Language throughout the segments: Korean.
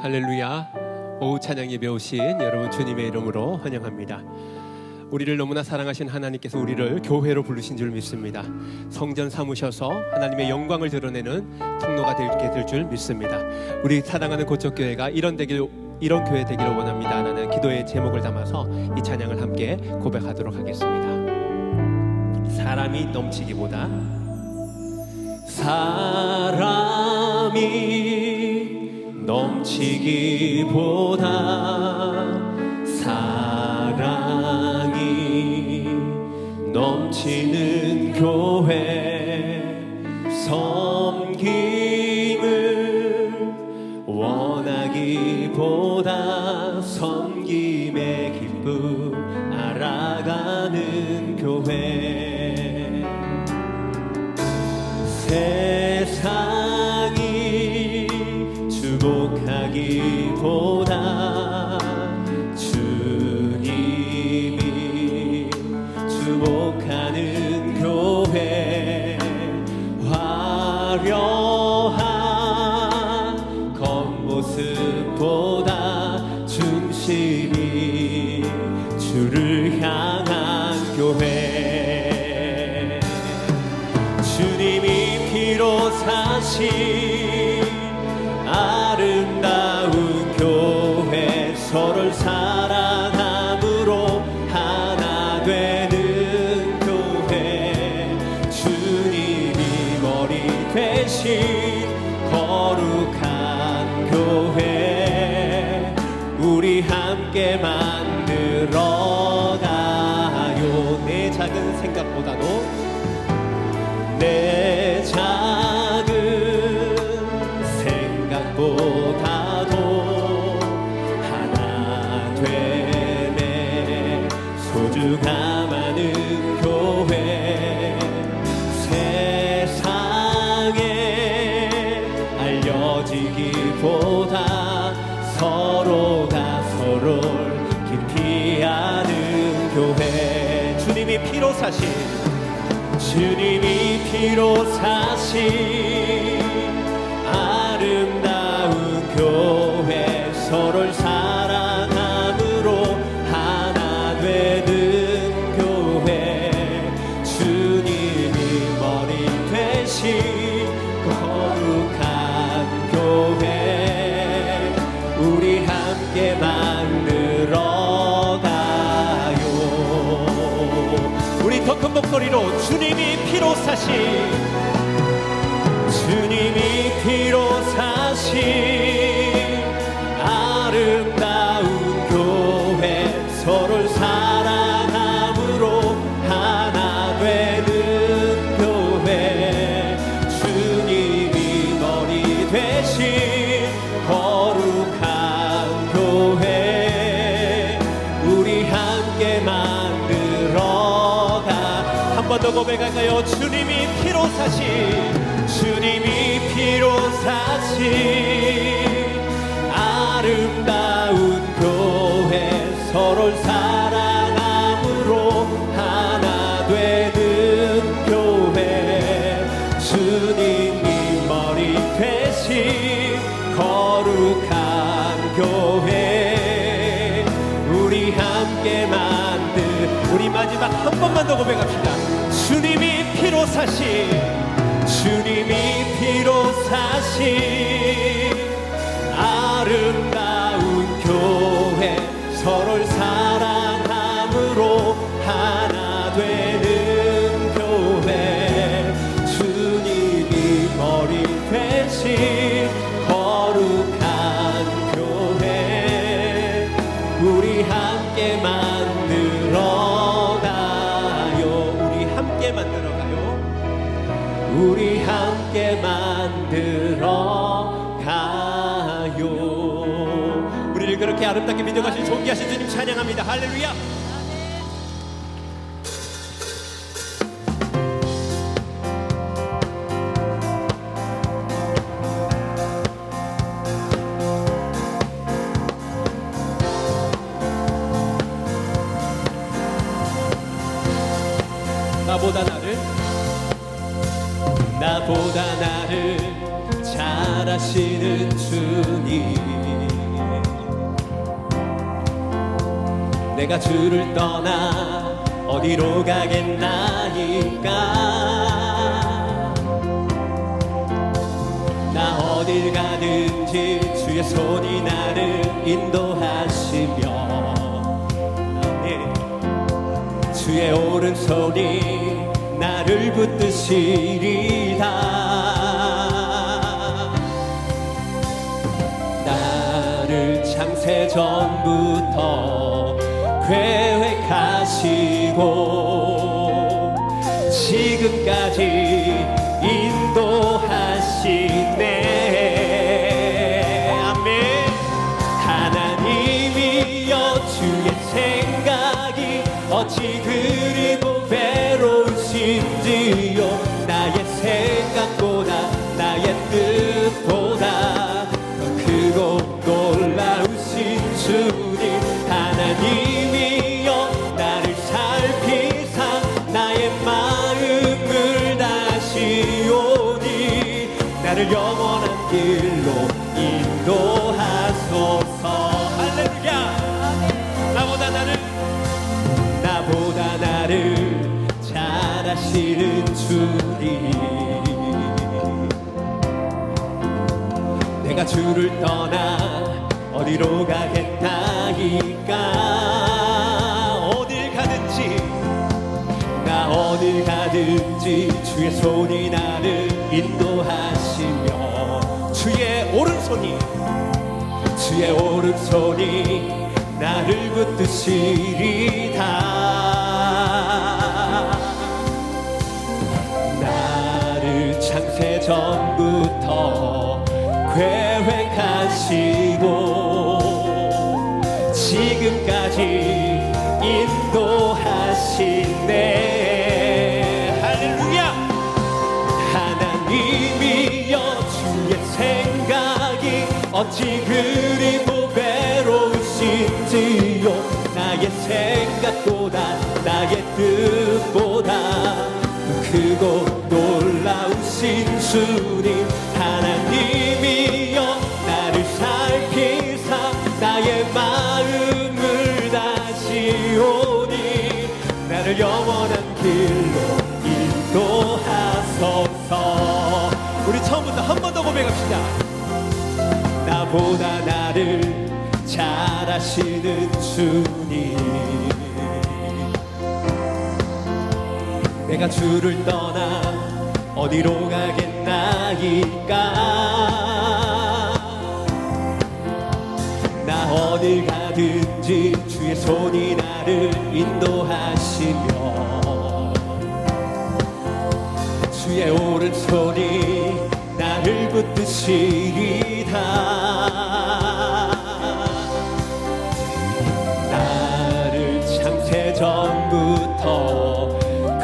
할렐루야. 오후 찬양 예배 오신 여러분 주님의 이름으로 환영합니다. 우리를 너무나 사랑하신 하나님께서 우리를 교회로 부르신 줄 믿습니다. 성전 삼으셔서 하나님의 영광을 드러내는 통로가 되게 될 줄 믿습니다. 우리 사랑하는 고척교회가 이런 교회 되기를 원합니다 라는 기도의 제목을 담아서 이 찬양을 함께 고백하도록 하겠습니다. 사람이 넘치기보다 사랑이 넘치는 교회 섬김을 원하기보다 섬김의 기쁨 알아가는 교회 세상이 주목하기보다 주님이 주목하는 교회 화려한 겉모습보다 중심이 주를 향한 교회 주님이 피로 사신 아름다운 교회 서로를 사랑함으로 하나 되는 교회 주님이 머리 되신 거룩한 교회 우리 함께 만들어가요. 내 작은 생각보다도 내 작은 생각보다도 하나 되네 소중함하는 교회 세상에 알려지기보다 서로가 서로를 깊이 아는 교회 주님이 피로 사신 아름다운 교회 서로를 사랑함으로 하나 되는 교회 주님이 머리 되신 거룩한 교회 우리 함께 만들어가요. 우리 더 큰 목소리로 주님이 피로 사신 아름다운 교회 서로를 사랑함으로 하나 되는 교회 주님이 머리 되신 거룩한 교회 우리 함께 만들어가 한 번 더 고백할까요? 주님이 피로 사신 아름다운 교회 서로를 사랑함으로 하나 되는 교회 주님이 머리 되신 거룩한 교회 우리 함께 우리 마지막 한 번만 더 고백합시다. 주님이 피로 사신 아름다운 교회 서로를 사랑함으로 하나 되는 교회 주님이 머리 되신 거룩한 교회 우리 함께 만들어가요. 우리 함께 만들어가요. 우리를 그렇게 아름답게 빚어가신 존귀하신 주님 찬양합니다. 할렐루야. 나보다 나를 잘 아시는 주님 내가 주를 떠나 어디로 가겠나이까. 나 어딜 가든지 주의 손이 나를 인도하시며 주의 오른손이 나를 붙드시리다. 나를 창세 전부터 계획하시고 지금까지 인도하시네. 아멘. 하나님이여 주의 생각이 어찌 그리고 외로우신지요. 나의 생각보다 나의 뜻보다 더 크고 놀라우신 주님. 하나님이여 나를 살피사 나의 마음을 다시오니 나를 영원한 길로 인도하소서. 할렐루야. 나보다 나를 잘 아시는 주님. 내가 주를 떠나 어디로 가겠나이까. 어딜 가든지 주의 손이 나를 인도하시며 주의 오른손이 나를 붙드시리다. 나를 창세 전부터 계획하시고 지금까지 인도하시네. 할렐루야. 하나님이여 주의 생각이 어찌 그리고 외로우신지요. 나의 생각보다 나의 뜻보다 더 크고 놀라우신 주님. 하나님이여 나를 살피사 나의 마음을 다시오니 나를 영원한 길로 인도하소서. 우리 처음부터 한 번 더 고백합시다. 나보다 나를 잘 아시는 주님. 내가 주를 떠나 어디로 가겠나이까. 나 어딜 가든지 주의 손이 나를 인도하시며 주의 오른손이 나를 붙드시리다. 나를 창세 전부터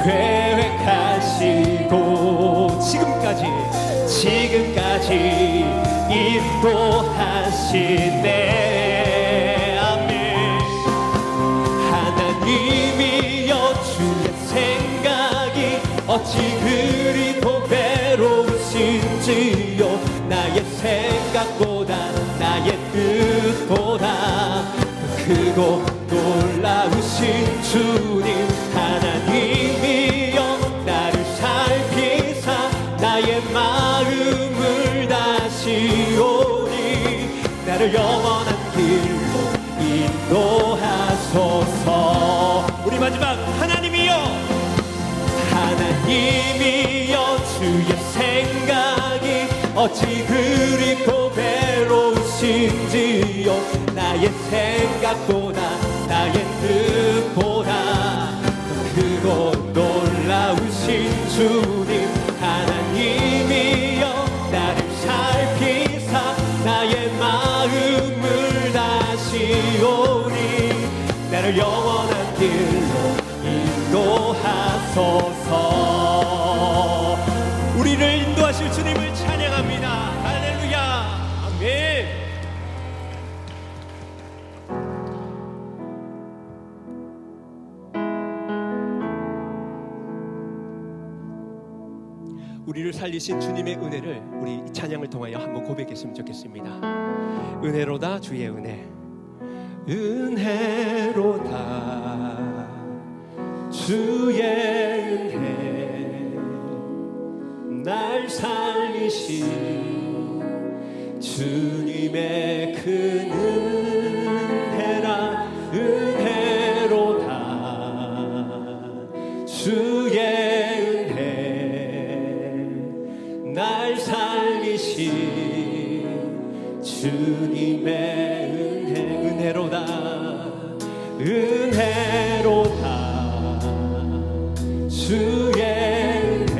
계획하시고 지금까지 인도하시네. 아멘. 하나님이여 주의 생각이 어찌 그리고 외로우신지요. 나의 생각보다 나의 뜻보다 더 크고 놀라우신 주님. 하나님이여 나를 살피사 나의 마음을 다시오니 나를 영원한 길로 인도하소서. 우리 마지막. 하나님이여 주의 생각이 어찌 그리고 외로우신지요. 나의 생각보다 나의 뜻보다 더 크고 놀라우신 주님. 하나님이여 나를 살피사 나의 마음을 다시오니 나를 영원한 길로 인도하소서. 우리를 인도하실 주님을 찬양합니다. 할렐루야. 아멘. 우리를 살리신 주님의 은혜를 우리 이 찬양을 통하여 한번 고백했으면 좋겠습니다. 은혜로다 주의 은혜, 은혜로다 주의 은혜 날 살리신 주님의 큰 은혜라 은혜로다 주의 은혜 날 살리신 주님의 은혜 은혜로다 은혜로다 주의 은혜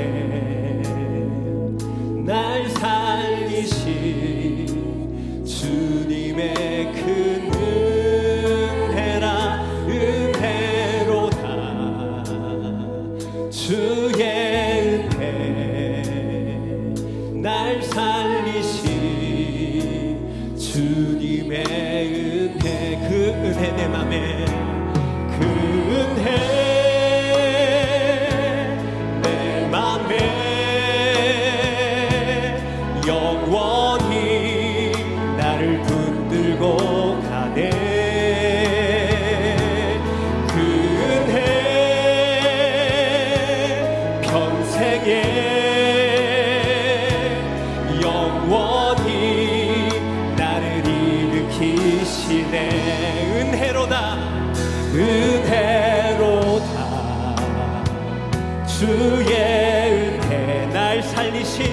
날 살리신 주님의 큰 은혜라 은혜로다 주의 은혜 날 살리신 주님의 은혜 그 은혜 내 맘에 그 은혜 내 맘에 영원히 나를 붙들고 가네 그 은혜 평생에 영원히 나를 일으키시네 은혜로다 은혜로다 주의 은혜 날 살리신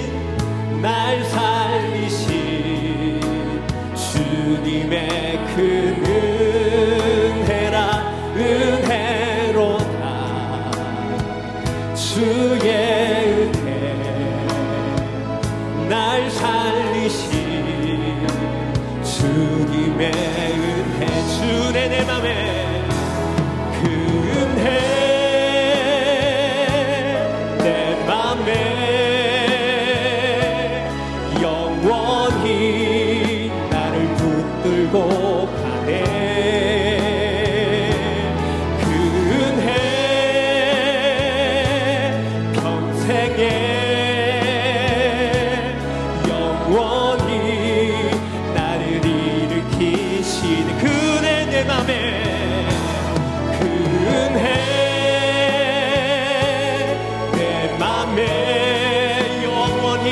주님의 큰 은혜라 은혜로다 주의 은혜 날 살리신 주님의 은혜 주의 내 맘에 그 은혜 내 맘에 영원히 나를 붙들고 가네 그 은혜 평생에 영원히 나를 일으키시네 그 은혜 내 맘에 그 은혜 내 맘에 영원히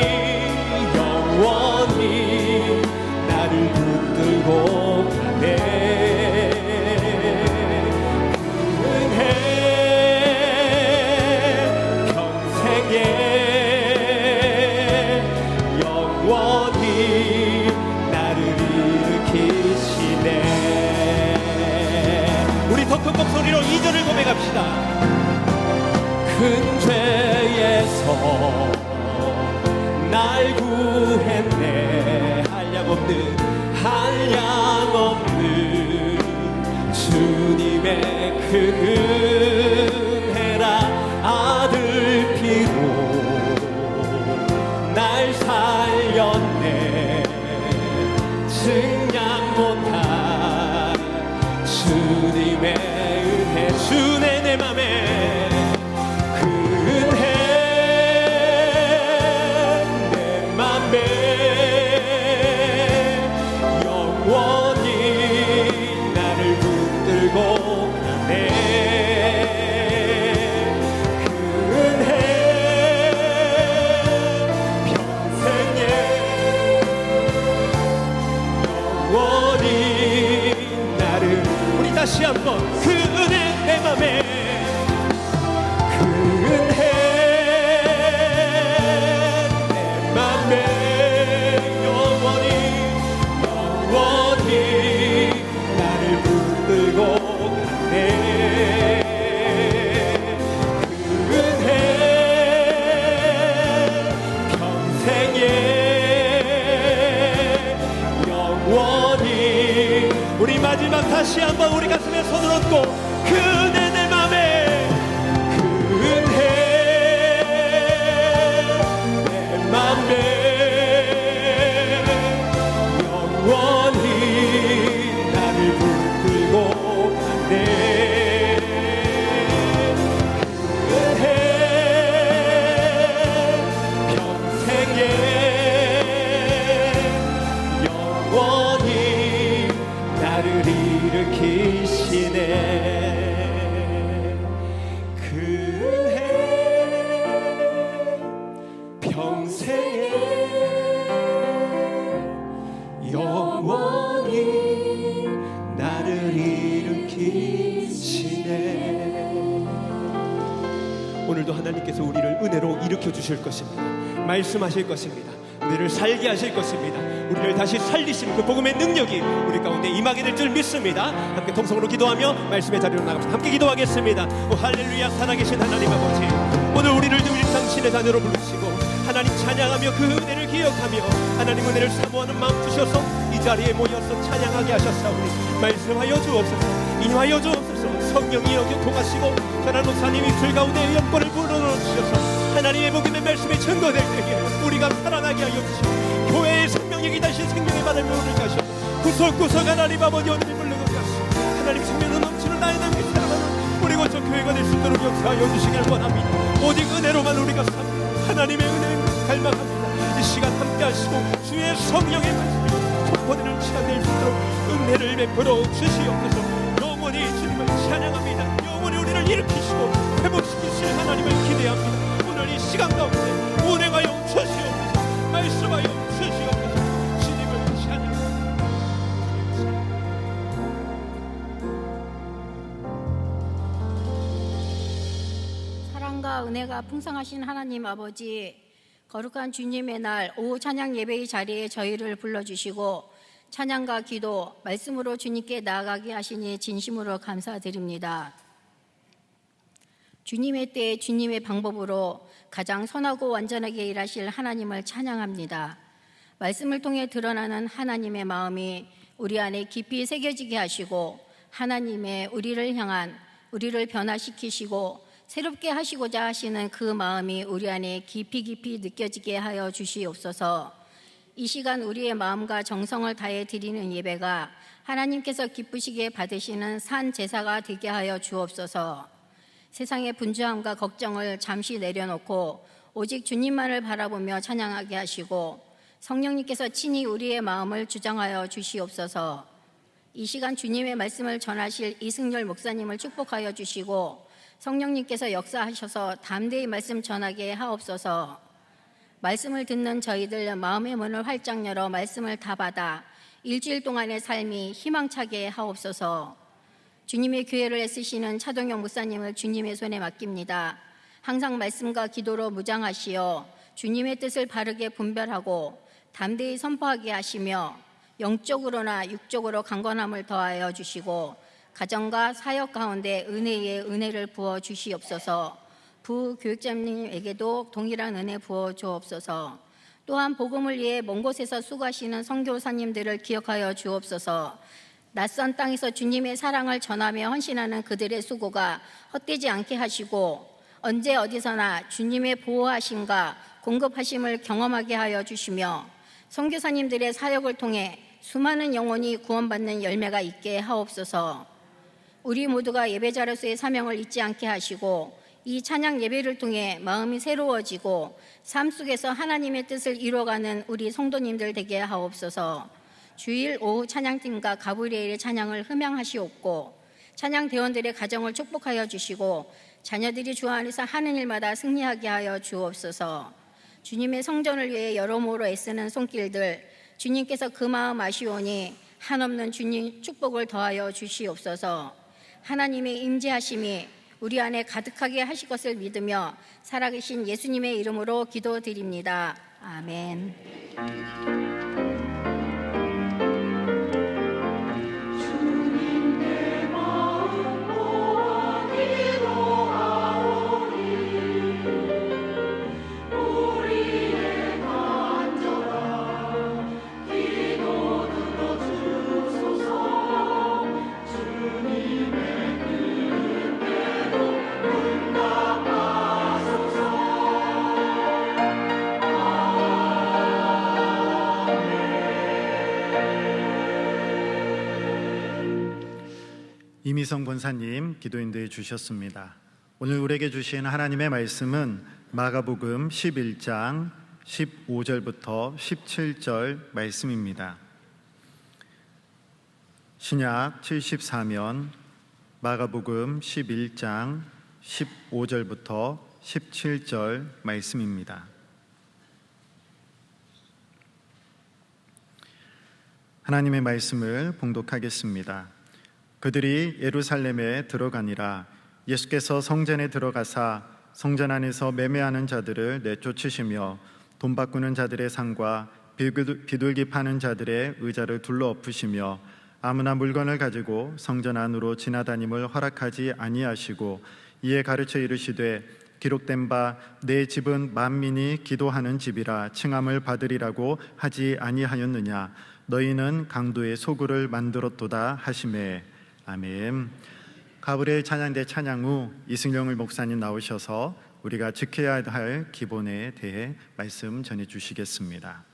나를 붙들고 가네 그 은혜 평생에 영원히 나를 일으키시네 우리 더 큰 목소리로 2절을 고백합시다 큰 죄에서 날 구했네 한량 없는 주님의 큰 은혜라 아들 피로 날 살렸네 증량 못한 주님의 은혜 주네 내 맘에 그 은혜 내 맘에 영원히 나를 붙들고 가네 그 은혜 평생에 영원히 나를 우리 다시 한번 그 은혜 내 맘에 그 은혜 내 맘에 영원히 나를 붙들고 가네 그 은혜 평생에 영원히 우리 마지막 다시 한번 우리 가슴에 손을 얹고 그 은혜 내 맘에 그 은혜 내 맘에 영원히 나를 붙들고 가네 그 은혜 평생에 영원히 나를 일으키 오늘도 하나님께서 우리를 은혜로 일으켜 주실 것입니다. 말씀하실 것입니다. 우리를 살게 하실 것입니다. 우리를 다시 살리시는 그 복음의 능력이 우리 가운데 임하게 될 줄 믿습니다. 함께 통성으로 기도하며 말씀의 자리로 나갑시다. 함께 기도하겠습니다. 오 할렐루야. 살아계신 하나님 아버지, 오늘 우리를 늘 당신의 자녀로 부르시고 하나님 찬양하며 그 은혜를 기억하며 하나님 은혜를 사모하는 마음 주셔서 이 자리에 모여서 찬양하게 하셨사오니 말씀하여 주옵소서. 인하여 주옵소서. 성령이 여기 통하시고 전한 목사님이 줄 가운데 영권을 불어넣으셔서 하나님의 복음의 말씀에 증거될 때에 우리가 살아나게 하여 주시고 교회의 생명력이 다시 생명의 바람에 오를 가셔 구석구석 하나님 아버지 오늘 물르고 가시고 하나님 생명은 넘치는 나의 남게 살아가는 우리 거쳐 교회가 될 수 있도록 역사하여 주시길 원합니다. 오직 은혜로만 우리가 삽니다. 하나님의 은혜를 갈망합니다. 이 시간 함께 하시고 주의 성령의 말씀을 선포되는 시간 될 수 있도록 은혜를 베풀어 주시옵소서. 영원히 주님을 찬양합니다. 영원히 우리를 일으키시고 회복시키실 하나님을 기대합니다. 오늘 이 시간 가운데 운행하여 주시옵소서. 말씀하여 주시옵소서. 주님을 찬양합니다. 사랑과 은혜가 풍성하신 하나님 아버지, 거룩한 주님의 날 오후 찬양 예배의 자리에 저희를 불러주시고 찬양과 기도, 말씀으로 주님께 나아가게 하시니 진심으로 감사드립니다. 주님의 때에 주님의 방법으로 가장 선하고 완전하게 일하실 하나님을 찬양합니다. 말씀을 통해 드러나는 하나님의 마음이 우리 안에 깊이 새겨지게 하시고 하나님의 우리를 향한, 우리를 변화시키시고 새롭게 하시고자 하시는 그 마음이 우리 안에 깊이 느껴지게 하여 주시옵소서. 이 시간 우리의 마음과 정성을 다해 드리는 예배가 하나님께서 기쁘시게 받으시는 산 제사가 되게 하여 주옵소서. 세상의 분주함과 걱정을 잠시 내려놓고 오직 주님만을 바라보며 찬양하게 하시고 성령님께서 친히 우리의 마음을 주장하여 주시옵소서. 이 시간 주님의 말씀을 전하실 이승열 목사님을 축복하여 주시고 성령님께서 역사하셔서 담대히 말씀 전하게 하옵소서. 말씀을 듣는 저희들 마음의 문을 활짝 열어 말씀을 다 받아 일주일 동안의 삶이 희망차게 하옵소서. 주님의 교회를 애쓰시는 차동영 목사님을 주님의 손에 맡깁니다. 항상 말씀과 기도로 무장하시어 주님의 뜻을 바르게 분별하고 담대히 선포하게 하시며 영적으로나 육적으로 강건함을 더하여 주시고 가정과 사역 가운데 은혜에 은혜를 부어 주시옵소서. 부교육자님에게도 동일한 은혜 부어 주옵소서. 또한 복음을 위해 먼 곳에서 수고하시는 선교사님들을 기억하여 주옵소서. 낯선 땅에서 주님의 사랑을 전하며 헌신하는 그들의 수고가 헛되지 않게 하시고 언제 어디서나 주님의 보호하심과 공급하심을 경험하게 하여 주시며 선교사님들의 사역을 통해 수많은 영혼이 구원받는 열매가 있게 하옵소서. 우리 모두가 예배자로서의 사명을 잊지 않게 하시고 이 찬양 예배를 통해 마음이 새로워지고 삶 속에서 하나님의 뜻을 이루어가는 우리 성도님들 되게 하옵소서. 주일 오후 찬양팀과 가브리엘의 찬양을 흠양하시옵고 찬양대원들의 가정을 축복하여 주시고 자녀들이 주 안에서 하는 일마다 승리하게 하여 주옵소서. 주님의 성전을 위해 여러모로 애쓰는 손길들 주님께서 그 마음 아시오니 한없는 주님 축복을 더하여 주시옵소서. 하나님의 임재하심이 우리 안에 가득하게 하실 것을 믿으며 살아계신 예수님의 이름으로 기도드립니다. 아멘. 이미성 권사님 기도인도해 주셨습니다. 오늘 우리에게 주신 하나님의 말씀은 마가복음 11장 15절부터 17절 말씀입니다. 신약 74면 마가복음 11장 15절부터 17절 말씀입니다. 하나님의 말씀을 봉독하겠습니다. 그들이 예루살렘에 들어가니라. 예수께서 성전에 들어가사 성전 안에서 매매하는 자들을 내쫓으시며 돈 바꾸는 자들의 상과 비둘기 파는 자들의 의자를 둘러엎으시며 아무나 물건을 가지고 성전 안으로 지나다님을 허락하지 아니하시고 이에 가르쳐 이르시되 기록된 바 내 집은 만민이 기도하는 집이라 칭함을 받으리라고 하지 아니하였느냐. 너희는 강도의 소굴을 만들었도다 하시매. 아멘. 가브리엘 찬양대 찬양 후 이승용 목사님 나오셔서 우리가 지켜야 할 기본에 대해 말씀 전해 주시겠습니다.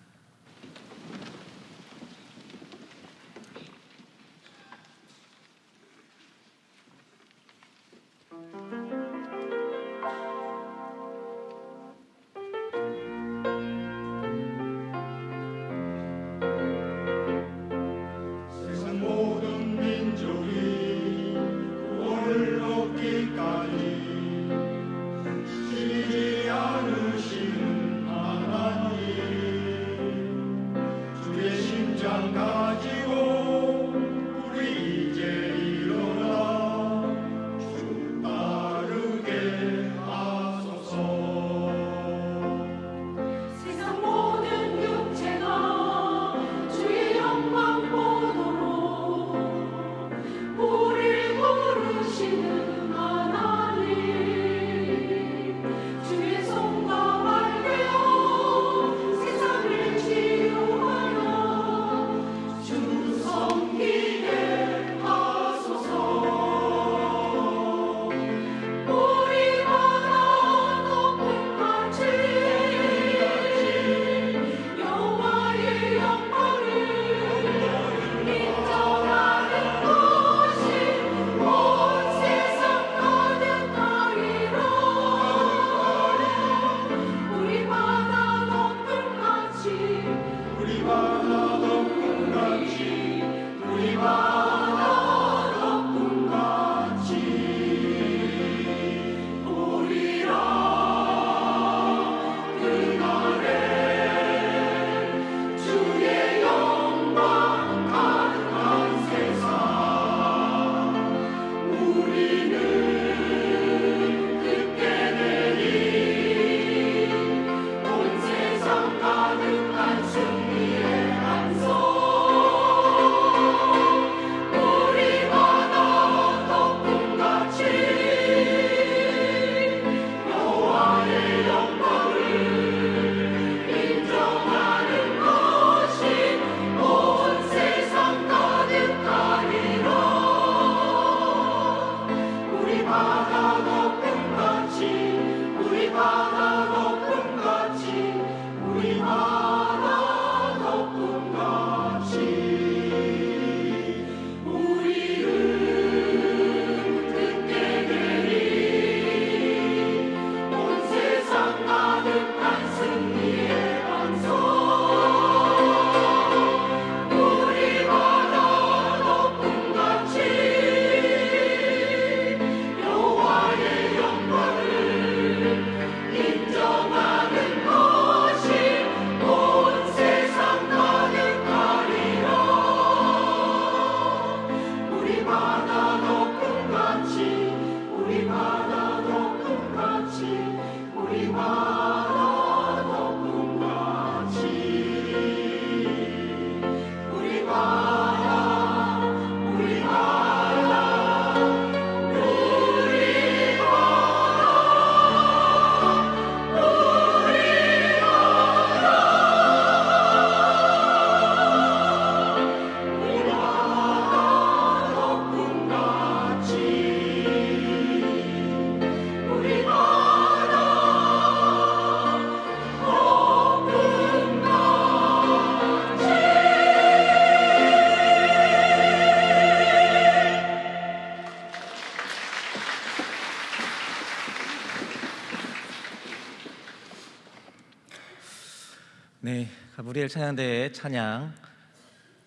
네, 가브리엘 찬양대의 찬양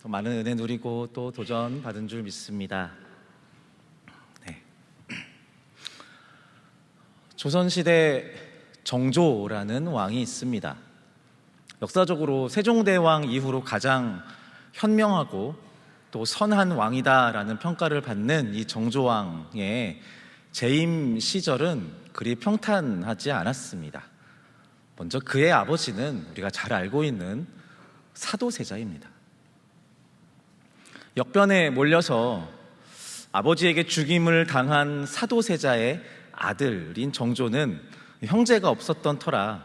더 많은 은혜 누리고 또 도전 받은 줄 믿습니다. 네. 조선시대 정조라는 왕이 있습니다. 역사적으로 세종대왕 이후로 가장 현명하고 또 선한 왕이다라는 평가를 받는 이 정조왕의 재임 시절은 그리 평탄하지 않았습니다. 먼저 그의 아버지는 우리가 잘 알고 있는 사도세자입니다. 역변에 몰려서 아버지에게 죽임을 당한 사도세자의 아들인 정조는 형제가 없었던 터라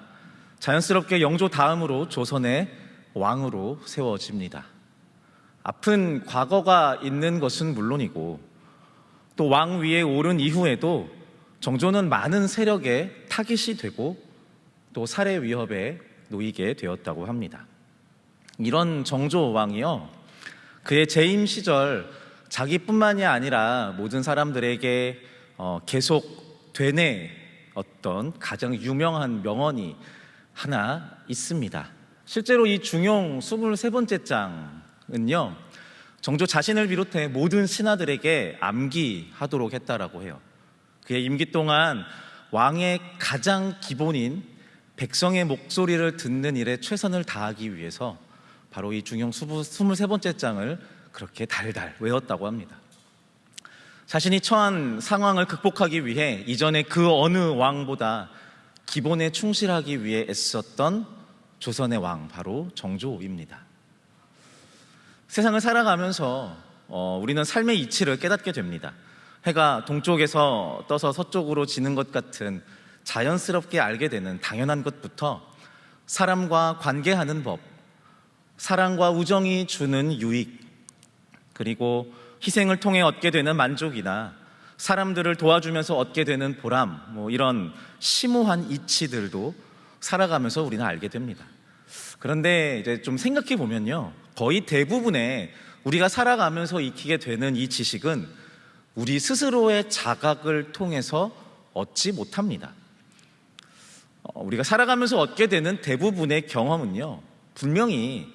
자연스럽게 영조 다음으로 조선의 왕으로 세워집니다. 아픈 과거가 있는 것은 물론이고 또 왕 위에 오른 이후에도 정조는 많은 세력에 타깃이 되고 또 살해 위협에 놓이게 되었다고 합니다. 이런 정조 왕이요, 그의 재임 시절 자기뿐만이 아니라 모든 사람들에게 계속 되뇌었던 가장 유명한 명언이 하나 있습니다. 실제로 이 중용 23번째 장은요, 정조 자신을 비롯해 모든 신하들에게 암기하도록 했다라고 해요. 그의 임기 동안 왕의 가장 기본인 백성의 목소리를 듣는 일에 최선을 다하기 위해서 바로 이 중용 23번째 장을 그렇게 달달 외웠다고 합니다. 자신이 처한 상황을 극복하기 위해 이전에 그 어느 왕보다 기본에 충실하기 위해 애썼던 조선의 왕, 바로 정조입니다. 세상을 살아가면서 우리는 삶의 이치를 깨닫게 됩니다. 해가 동쪽에서 떠서 서쪽으로 지는 것 같은 자연스럽게 알게 되는 당연한 것부터 사람과 관계하는 법, 사랑과 우정이 주는 유익, 그리고 희생을 통해 얻게 되는 만족이나 사람들을 도와주면서 얻게 되는 보람, 이런 심오한 이치들도 살아가면서 우리는 알게 됩니다. 그런데 이제 좀 생각해 보면요, 거의 대부분의 우리가 살아가면서 익히게 되는 이 지식은 우리 스스로의 자각을 통해서 얻지 못합니다. 우리가 살아가면서 얻게 되는 대부분의 경험은요, 분명히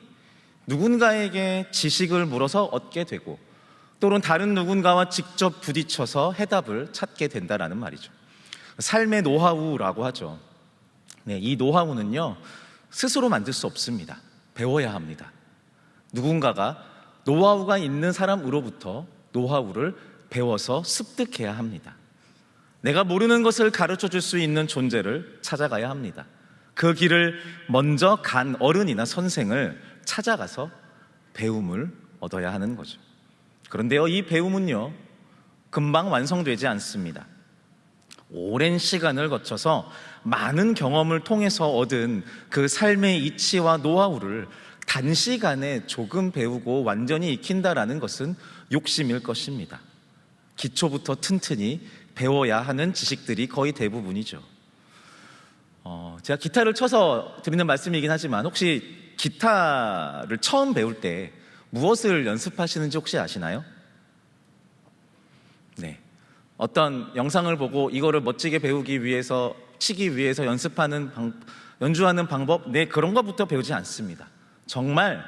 누군가에게 지식을 물어서 얻게 되고 또는 다른 누군가와 직접 부딪혀서 해답을 찾게 된다라는 말이죠. 삶의 노하우라고 하죠. 네, 이 노하우는요, 스스로 만들 수 없습니다. 배워야 합니다. 누군가가 노하우가 있는 사람으로부터 노하우를 배워서 습득해야 합니다. 내가 모르는 것을 가르쳐 줄 수 있는 존재를 찾아가야 합니다. 그 길을 먼저 간 어른이나 선생을 찾아가서 배움을 얻어야 하는 거죠. 그런데요, 이 배움은요, 금방 완성되지 않습니다. 오랜 시간을 거쳐서 많은 경험을 통해서 얻은 그 삶의 이치와 노하우를 단시간에 조금 배우고 완전히 익힌다라는 것은 욕심일 것입니다. 기초부터 튼튼히 배워야 하는 지식들이 거의 대부분이죠. 제가 기타를 쳐서 드리는 말씀이긴 하지만 혹시 기타를 처음 배울 때 무엇을 연습하시는지 혹시 아시나요? 네, 어떤 영상을 보고 이거를 멋지게 배우기 위해서, 치기 위해서 연주하는 방법, 네, 그런 것부터 배우지 않습니다. 정말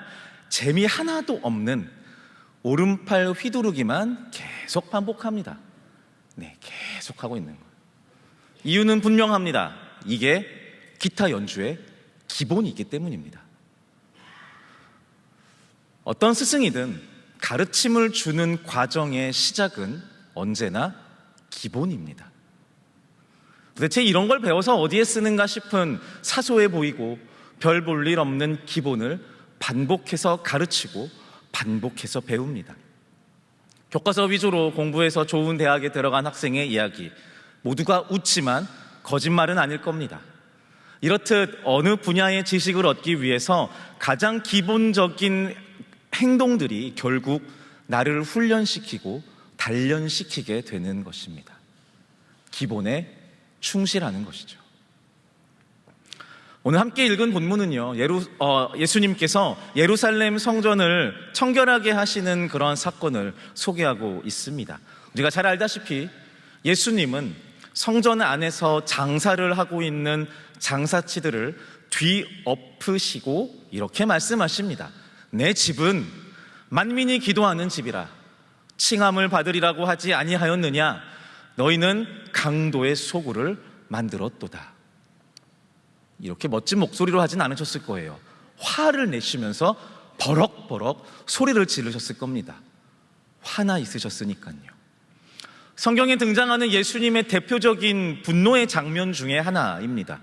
재미 하나도 없는 오른팔 휘두르기만 계속 반복합니다. 네, 계속 하고 있는 거예요. 이유는 분명합니다. 이게 기타 연주의 기본이기 때문입니다. 어떤 스승이든 가르침을 주는 과정의 시작은 언제나 기본입니다. 도대체 이런 걸 배워서 어디에 쓰는가 싶은 사소해 보이고 별 볼 일 없는 기본을 반복해서 가르치고 반복해서 배웁니다. 교과서 위주로 공부해서 좋은 대학에 들어간 학생의 이야기, 모두가 웃지만 거짓말은 아닐 겁니다. 이렇듯 어느 분야의 지식을 얻기 위해서 가장 기본적인 행동들이 결국 나를 훈련시키고 단련시키게 되는 것입니다. 기본에 충실하는 것이죠. 오늘 함께 읽은 본문은요, 예수님께서 예루살렘 성전을 청결하게 하시는 그런 사건을 소개하고 있습니다. 우리가 잘 알다시피 예수님은 성전 안에서 장사를 하고 있는 장사치들을 뒤엎으시고 이렇게 말씀하십니다. 내 집은 만민이 기도하는 집이라. 칭함을 받으리라고 하지 아니하였느냐? 너희는 강도의 소굴을 만들었도다. 이렇게 멋진 목소리로 하진 않으셨을 거예요. 화를 내시면서 버럭버럭 소리를 지르셨을 겁니다. 화나 있으셨으니까요. 성경에 등장하는 예수님의 대표적인 분노의 장면 중에 하나입니다.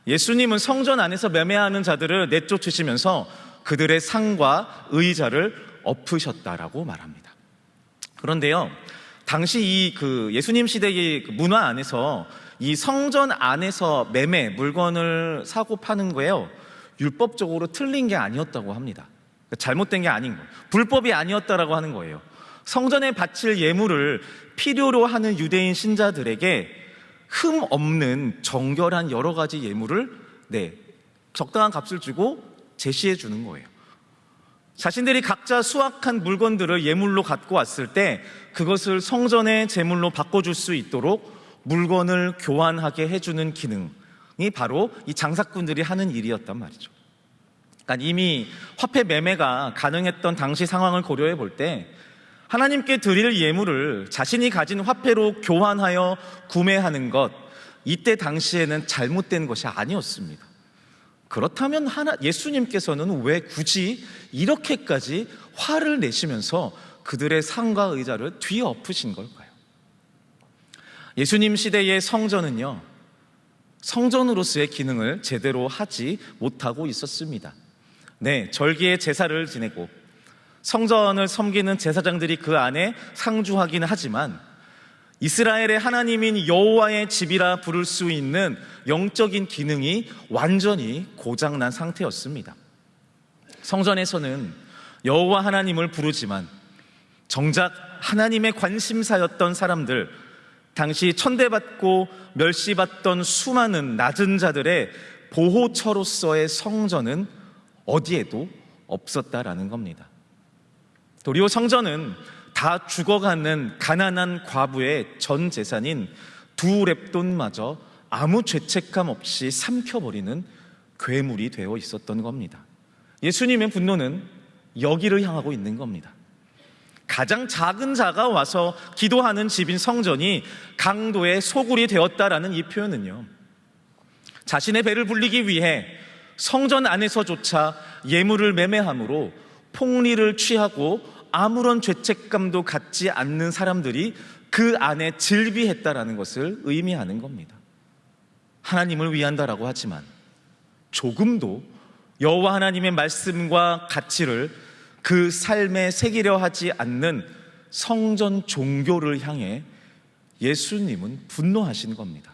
예수님은 성전 안에서 매매하는 자들을 내쫓으시면서 그들의 상과 의자를 엎으셨다라고 말합니다. 그런데요, 당시 이 예수님 시대의 문화 안에서 이 성전 안에서 매매, 물건을 사고 파는 거예요, 율법적으로 틀린 게 아니었다고 합니다. 잘못된 게 아닌 거예요. 불법이 아니었다라고 하는 거예요. 성전에 바칠 예물을 필요로 하는 유대인 신자들에게 흠 없는 정결한 여러 가지 예물을 적당한 값을 주고 제시해 주는 거예요. 자신들이 각자 수확한 물건들을 예물로 갖고 왔을 때 그것을 성전의 제물로 바꿔줄 수 있도록 물건을 교환하게 해주는 기능이 바로 이 장사꾼들이 하는 일이었단 말이죠. 그러니까 이미 화폐 매매가 가능했던 당시 상황을 고려해 볼 때 하나님께 드릴 예물을 자신이 가진 화폐로 교환하여 구매하는 것, 이때 당시에는 잘못된 것이 아니었습니다. 그렇다면 예수님께서는 왜 굳이 이렇게까지 화를 내시면서 그들의 상과 의자를 뒤엎으신 걸까요? 예수님 시대의 성전은요, 성전으로서의 기능을 제대로 하지 못하고 있었습니다. 절기의 제사를 지내고 성전을 섬기는 제사장들이 그 안에 상주하기는 하지만 이스라엘의 하나님인 여호와의 집이라 부를 수 있는 영적인 기능이 완전히 고장난 상태였습니다. 성전에서는 여호와 하나님을 부르지만 정작 하나님의 관심사였던 사람들, 당시 천대받고 멸시받던 수많은 낮은 자들의 보호처로서의 성전은 어디에도 없었다라는 겁니다. 도리어 성전은 다 죽어가는 가난한 과부의 전 재산인 두 렙돈마저 아무 죄책감 없이 삼켜버리는 괴물이 되어 있었던 겁니다. 예수님의 분노는 여기를 향하고 있는 겁니다. 가장 작은 자가 와서 기도하는 집인 성전이 강도의 소굴이 되었다라는 이 표현은요, 자신의 배를 불리기 위해 성전 안에서조차 예물을 매매함으로 폭리를 취하고 아무런 죄책감도 갖지 않는 사람들이 그 안에 즐비했다라는 것을 의미하는 겁니다. 하나님을 위한다라고 하지만 조금도 여호와 하나님의 말씀과 가치를 그 삶에 새기려 하지 않는 성전 종교를 향해 예수님은 분노하신 겁니다.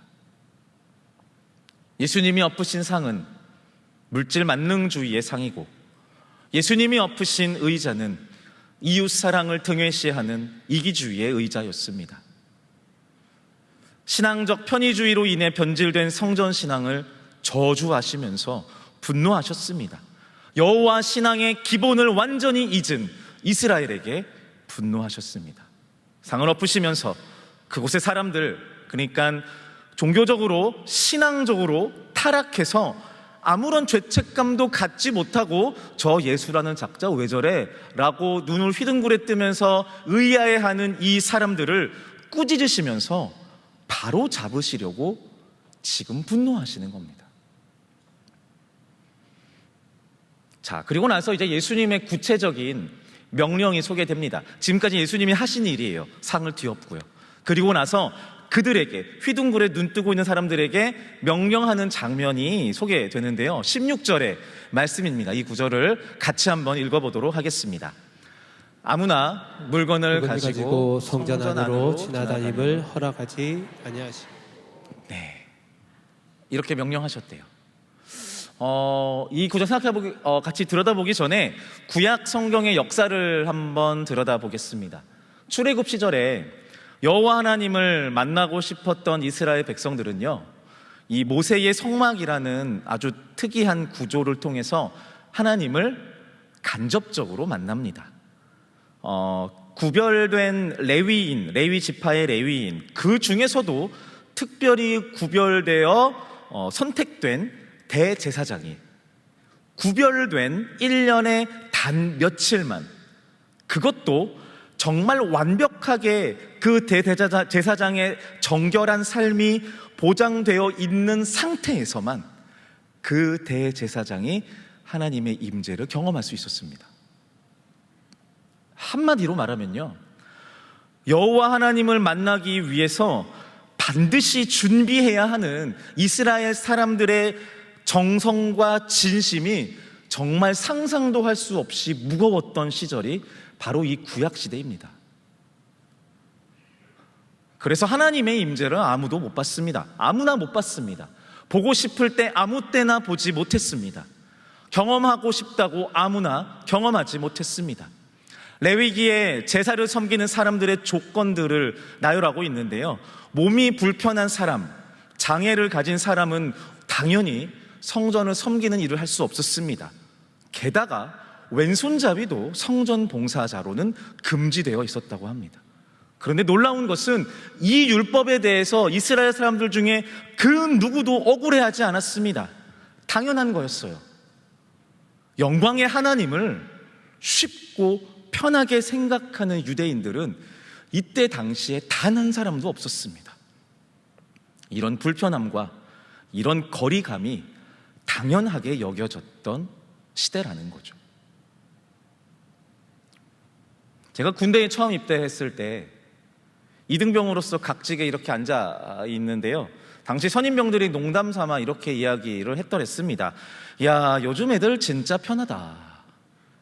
예수님이 엎으신 상은 물질 만능주의의 상이고, 예수님이 엎으신 의자는 이웃사랑을 등외시하는 이기주의의 의자였습니다. 신앙적 편의주의로 인해 변질된 성전신앙을 저주하시면서 분노하셨습니다. 여호와 신앙의 기본을 완전히 잊은 이스라엘에게 분노하셨습니다. 상을 엎으시면서 그곳의 사람들, 그러니까 종교적으로 신앙적으로 타락해서 아무런 죄책감도 갖지 못하고 저 예수라는 작자 왜 저래? 라고 눈을 휘둥그레 뜨면서 의아해하는 이 사람들을 꾸짖으시면서 바로 잡으시려고 지금 분노하시는 겁니다. 자, 그리고 나서 이제 예수님의 구체적인 명령이 소개됩니다. 지금까지 예수님이 하신 일이에요. 상을 뒤엎고요. 그리고 나서 그들에게, 휘둥그레 눈 뜨고 있는 사람들에게 명령하는 장면이 소개되는데요, 16절의 말씀입니다. 이 구절을 같이 한번 읽어보도록 하겠습니다. 아무나 물건을 가지고 성전 안으로 지나다님을 허락하지 아니하시. 이렇게 명령하셨대요. 이 구절 같이 들여다보기 전에 구약 성경의 역사를 한번 들여다보겠습니다. 출애굽 시절에 여호와 하나님을 만나고 싶었던 이스라엘 백성들은요, 이 모세의 성막이라는 아주 특이한 구조를 통해서 하나님을 간접적으로 만납니다. 구별된 레위 지파의 레위인, 그 중에서도 특별히 구별되어 선택된 대제사장이 구별된 1년에 단 며칠만, 그것도 정말 완벽하게 그 대제사장의 정결한 삶이 보장되어 있는 상태에서만 그 대제사장이 하나님의 임재를 경험할 수 있었습니다. 한마디로 말하면요, 여호와 하나님을 만나기 위해서 반드시 준비해야 하는 이스라엘 사람들의 정성과 진심이 정말 상상도 할 수 없이 무거웠던 시절이 바로 이 구약 시대입니다. 그래서 하나님의 임재를 아무도 못 봤습니다. 아무나 못 봤습니다. 보고 싶을 때 아무 때나 보지 못했습니다. 경험하고 싶다고 아무나 경험하지 못했습니다. 레위기에 제사를 섬기는 사람들의 조건들을 나열하고 있는데요. 몸이 불편한 사람, 장애를 가진 사람은 당연히 성전을 섬기는 일을 할 수 없었습니다. 게다가 왼손잡이도 성전 봉사자로는 금지되어 있었다고 합니다. 그런데 놀라운 것은 이 율법에 대해서 이스라엘 사람들 중에 그 누구도 억울해하지 않았습니다. 당연한 거였어요. 영광의 하나님을 쉽고 편하게 생각하는 유대인들은 이때 당시에 단 한 사람도 없었습니다. 이런 불편함과 이런 거리감이 당연하게 여겨졌던 시대라는 거죠. 제가 군대에 처음 입대했을 때 이등병으로서 각직에 이렇게 앉아 있는데요. 당시 선임병들이 농담 삼아 이렇게 이야기를 했더랬습니다. 야, 요즘 애들 진짜 편하다.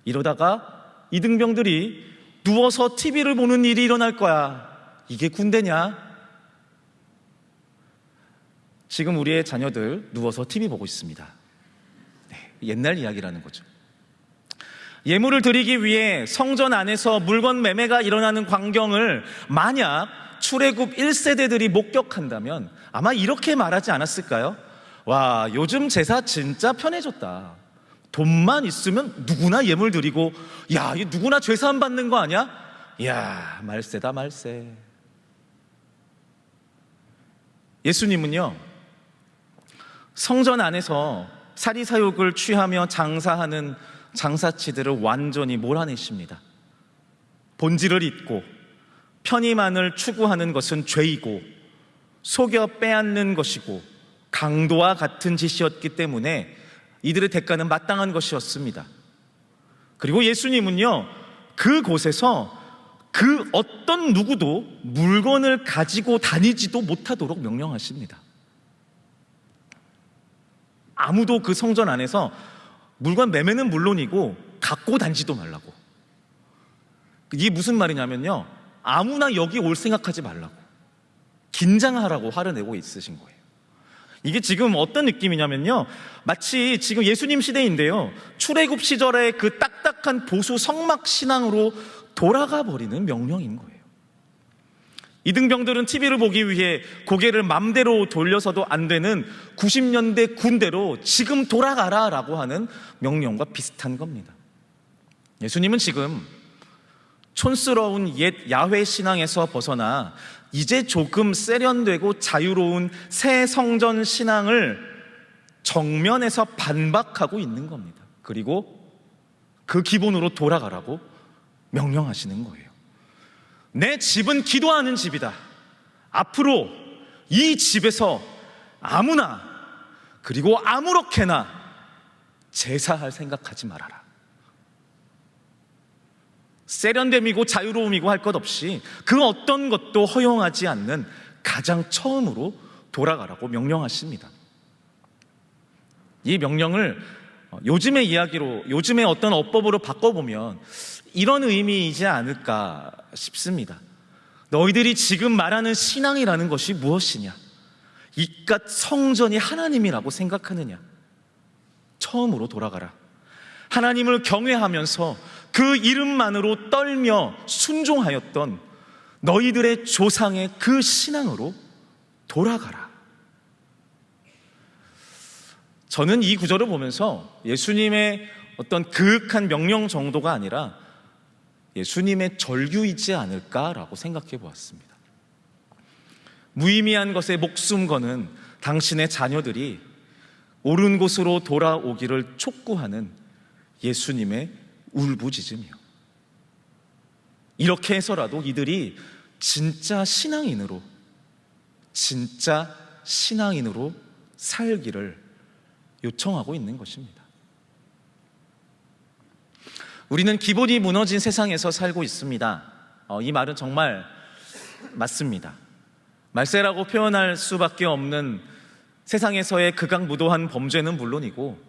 이러다가 이등병들이 누워서 TV를 보는 일이 일어날 거야. 이게 군대냐? 지금 우리의 자녀들 누워서 TV 보고 있습니다. 네, 옛날 이야기라는 거죠. 예물을 드리기 위해 성전 안에서 물건 매매가 일어나는 광경을 만약 출애굽 1세대들이 목격한다면 아마 이렇게 말하지 않았을까요? 와, 요즘 제사 진짜 편해졌다. 돈만 있으면 누구나 예물 드리고, 야, 이 누구나 죄사함 받는 거 아니야? 야, 말세다 말세. 예수님은요, 성전 안에서 사리사욕을 취하며 장사하는 장사치들을 완전히 몰아내십니다. 본질을 잊고 편의만을 추구하는 것은 죄이고 속여 빼앗는 것이고 강도와 같은 짓이었기 때문에 이들의 대가는 마땅한 것이었습니다. 그리고 예수님은요, 그곳에서 그 어떤 누구도 물건을 가지고 다니지도 못하도록 명령하십니다. 아무도 그 성전 안에서 물건 매매는 물론이고 갖고 다니지도 말라고. 이게 무슨 말이냐면요, 아무나 여기 올 생각하지 말라고, 긴장하라고 화를 내고 있으신 거예요. 이게 지금 어떤 느낌이냐면요, 마치 지금 예수님 시대인데요, 출애굽 시절의 그 딱딱한 보수 성막 신앙으로 돌아가 버리는 명령인 거예요. 이등병들은 TV를 보기 위해 고개를 맘대로 돌려서도 안 되는 90년대 군대로 지금 돌아가라 라고 하는 명령과 비슷한 겁니다. 예수님은 지금 촌스러운 옛 야훼 신앙에서 벗어나 이제 조금 세련되고 자유로운 새 성전 신앙을 정면에서 반박하고 있는 겁니다. 그리고 그 기본으로 돌아가라고 명령하시는 거예요. 내 집은 기도하는 집이다. 앞으로 이 집에서 아무나 그리고 아무렇게나 제사할 생각하지 말아라. 세련됨이고 자유로움이고 할 것 없이 그 어떤 것도 허용하지 않는 가장 처음으로 돌아가라고 명령하십니다. 이 명령을 요즘의 이야기로, 요즘의 어떤 어법으로 바꿔보면 이런 의미이지 않을까 싶습니다. 너희들이 지금 말하는 신앙이라는 것이 무엇이냐? 이깟 성전이 하나님이라고 생각하느냐? 처음으로 돌아가라. 하나님을 경외하면서 그 이름만으로 떨며 순종하였던 너희들의 조상의 그 신앙으로 돌아가라. 저는 이 구절을 보면서 예수님의 어떤 그윽한 명령 정도가 아니라 예수님의 절규이지 않을까라고 생각해 보았습니다. 무의미한 것에 목숨 거는 당신의 자녀들이 옳은 곳으로 돌아오기를 촉구하는 예수님의 울부짖음이요. 이렇게 해서라도 이들이 진짜 신앙인으로 살기를 요청하고 있는 것입니다. 우리는 기본이 무너진 세상에서 살고 있습니다. 이 말은 정말 맞습니다. 말세라고 표현할 수밖에 없는 세상에서의 극악무도한 범죄는 물론이고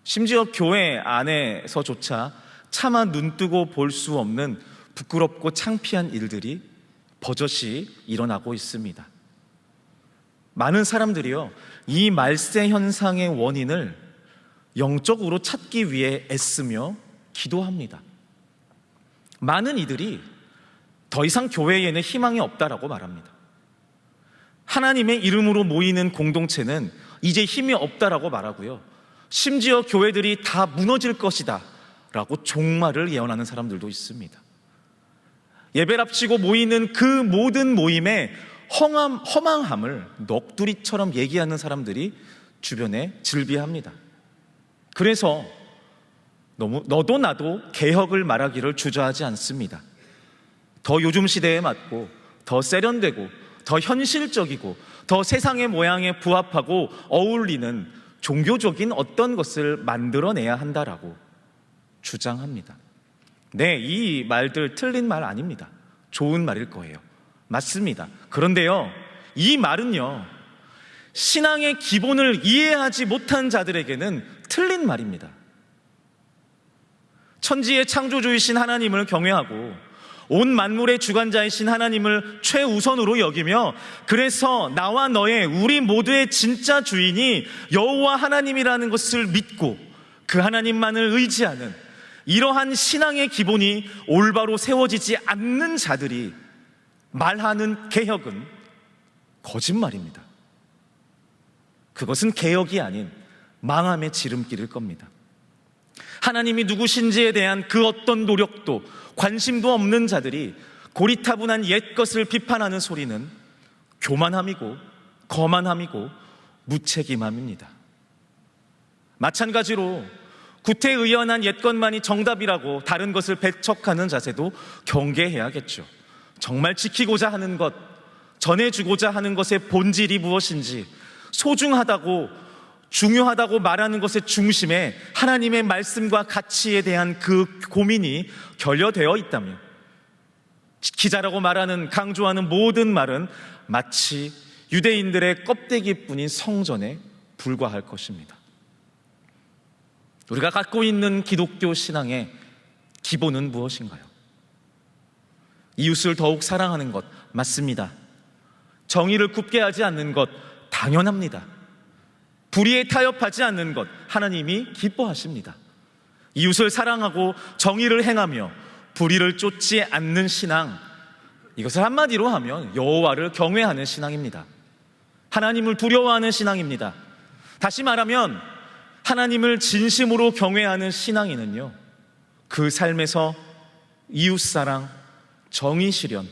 심지어 교회 안에서조차 차마 눈뜨고 볼 수 없는 부끄럽고 창피한 일들이 버젓이 일어나고 있습니다. 많은 사람들이요, 이 말세 현상의 원인을 영적으로 찾기 위해 애쓰며 기도합니다. 많은 이들이 더 이상 교회에는 희망이 없다라고 말합니다. 하나님의 이름으로 모이는 공동체는 이제 힘이 없다라고 말하고요, 심지어 교회들이 다 무너질 것이다 라고 종말을 예언하는 사람들도 있습니다. 예배랍시고 모이는 그 모든 모임에 허망함을 넋두리처럼 얘기하는 사람들이 주변에 즐비합니다. 그래서 너도 나도 개혁을 말하기를 주저하지 않습니다. 더 요즘 시대에 맞고 더 세련되고 더 현실적이고 더 세상의 모양에 부합하고 어울리는 종교적인 어떤 것을 만들어내야 한다라고 주장합니다. 네, 이 말들 틀린 말 아닙니다. 좋은 말일 거예요. 맞습니다. 그런데요, 이 말은요, 신앙의 기본을 이해하지 못한 자들에게는 틀린 말입니다. 천지의 창조주이신 하나님을 경외하고 온 만물의 주관자이신 하나님을 최우선으로 여기며, 그래서 나와 너의, 우리 모두의 진짜 주인이 여호와 하나님이라는 것을 믿고 그 하나님만을 의지하는 이러한 신앙의 기본이 올바로 세워지지 않는 자들이 말하는 개혁은 거짓말입니다. 그것은 개혁이 아닌 망함의 지름길일 겁니다. 하나님이 누구신지에 대한 그 어떤 노력도 관심도 없는 자들이 고리타분한 옛것을 비판하는 소리는 교만함이고 거만함이고 무책임함입니다. 마찬가지로 구태의연한 옛것만이 정답이라고 다른 것을 배척하는 자세도 경계해야겠죠. 정말 지키고자 하는 것, 전해주고자 하는 것의 본질이 무엇인지, 소중하다고 중요하다고 말하는 것의 중심에 하나님의 말씀과 가치에 대한 그 고민이 결여되어 있다면, 지키자라고 말하는, 강조하는 모든 말은 마치 유대인들의 껍데기뿐인 성전에 불과할 것입니다. 우리가 갖고 있는 기독교 신앙의 기본은 무엇인가요? 이웃을 더욱 사랑하는 것, 맞습니다. 정의를 굽게 하지 않는 것, 당연합니다. 불의에 타협하지 않는 것, 하나님이 기뻐하십니다. 이웃을 사랑하고 정의를 행하며 불의를 쫓지 않는 신앙, 이것을 한마디로 하면 여호와를 경외하는 신앙입니다. 하나님을 두려워하는 신앙입니다. 다시 말하면 하나님을 진심으로 경외하는 신앙인은요, 그 삶에서 이웃사랑, 정의 실현,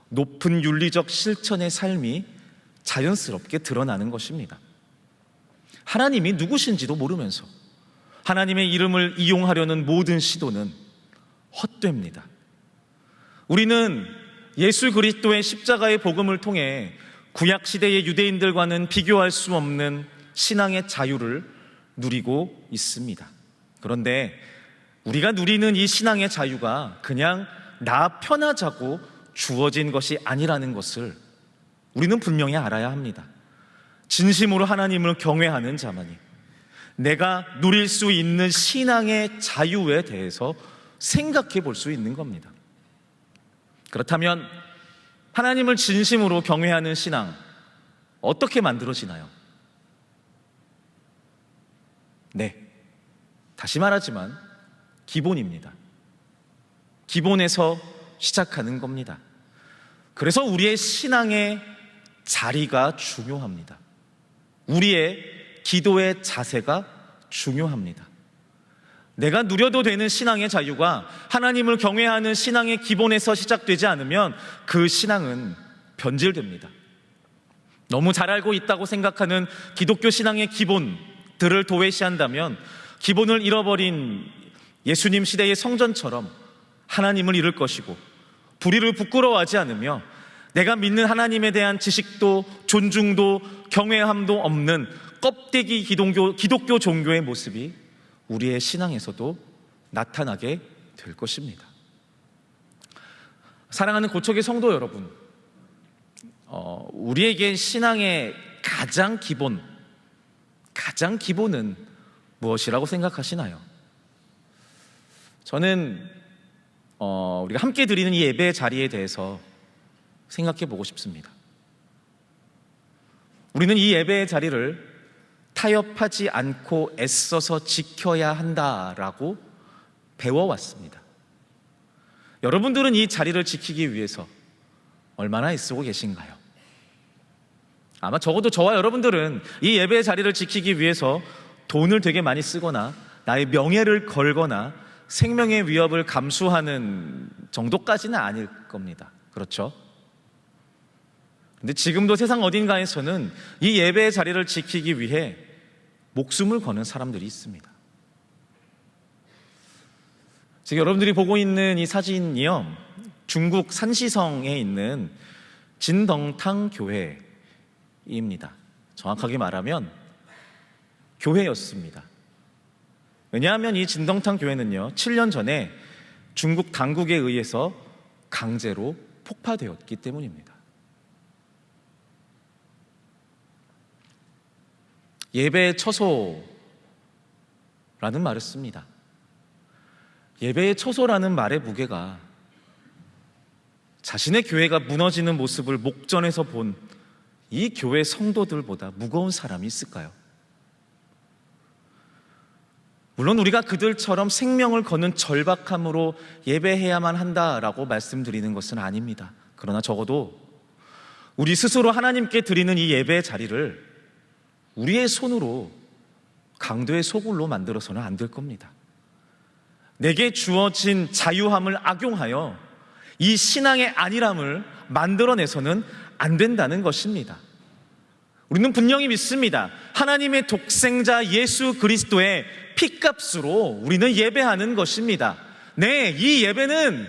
높은 윤리적 실천의 삶이 자연스럽게 드러나는 것입니다. 하나님이 누구신지도 모르면서 하나님의 이름을 이용하려는 모든 시도는 헛됩니다. 우리는 예수 그리스도의 십자가의 복음을 통해 구약시대의 유대인들과는 비교할 수 없는 신앙의 자유를 누리고 있습니다. 그런데 우리가 누리는 이 신앙의 자유가 그냥 나 편하자고 주어진 것이 아니라는 것을 우리는 분명히 알아야 합니다. 진심으로 하나님을 경외하는 자만이 내가 누릴 수 있는 신앙의 자유에 대해서 생각해 볼 수 있는 겁니다. 그렇다면 하나님을 진심으로 경외하는 신앙, 어떻게 만들어지나요? 네, 다시 말하지만 기본입니다. 기본에서 시작하는 겁니다. 그래서 우리의 신앙의 자리가 중요합니다. 우리의 기도의 자세가 중요합니다. 내가 누려도 되는 신앙의 자유가 하나님을 경외하는 신앙의 기본에서 시작되지 않으면 그 신앙은 변질됩니다. 너무 잘 알고 있다고 생각하는 기독교 신앙의 기본들을 도외시한다면 기본을 잃어버린 예수님 시대의 성전처럼 하나님을 잃을 것이고, 불의를 부끄러워하지 않으며 내가 믿는 하나님에 대한 지식도 존중도 경외함도 없는 껍데기 기독교 종교의 모습이 우리의 신앙에서도 나타나게 될 것입니다. 사랑하는 고척의 성도 여러분, 우리에게 신앙의 가장 기본은 무엇이라고 생각하시나요? 저는 우리가 함께 드리는 이 예배의 자리에 대해서 생각해 보고 싶습니다. 우리는 이 예배의 자리를 타협하지 않고 애써서 지켜야 한다라고 배워왔습니다. 여러분들은 이 자리를 지키기 위해서 얼마나 애쓰고 계신가요? 아마 적어도 저와 여러분들은 이 예배의 자리를 지키기 위해서 돈을 되게 많이 쓰거나 나의 명예를 걸거나 생명의 위협을 감수하는 정도까지는 아닐 겁니다. 그렇죠? 근데 지금도 세상 어딘가에서는 이 예배의 자리를 지키기 위해 목숨을 거는 사람들이 있습니다. 지금 여러분들이 보고 있는 이 사진이요, 중국 산시성에 있는 진덩탕 교회입니다. 정확하게 말하면 교회였습니다. 왜냐하면 이 진덩탕 교회는요, 7년 전에 중국 당국에 의해서 강제로 폭파되었기 때문입니다. 예배의 처소라는 말을 씁니다. 예배의 처소라는 말의 무게가 자신의 교회가 무너지는 모습을 목전에서 본 이 교회 성도들보다 무거운 사람이 있을까요? 물론 우리가 그들처럼 생명을 거는 절박함으로 예배해야만 한다라고 말씀드리는 것은 아닙니다. 그러나 적어도 우리 스스로 하나님께 드리는 이 예배의 자리를 우리의 손으로 강도의 소굴로 만들어서는 안 될 겁니다. 내게 주어진 자유함을 악용하여 이 신앙의 안일함을 만들어내서는 안 된다는 것입니다. 우리는 분명히 믿습니다. 하나님의 독생자 예수 그리스도의 피값으로 우리는 예배하는 것입니다. 네, 이 예배는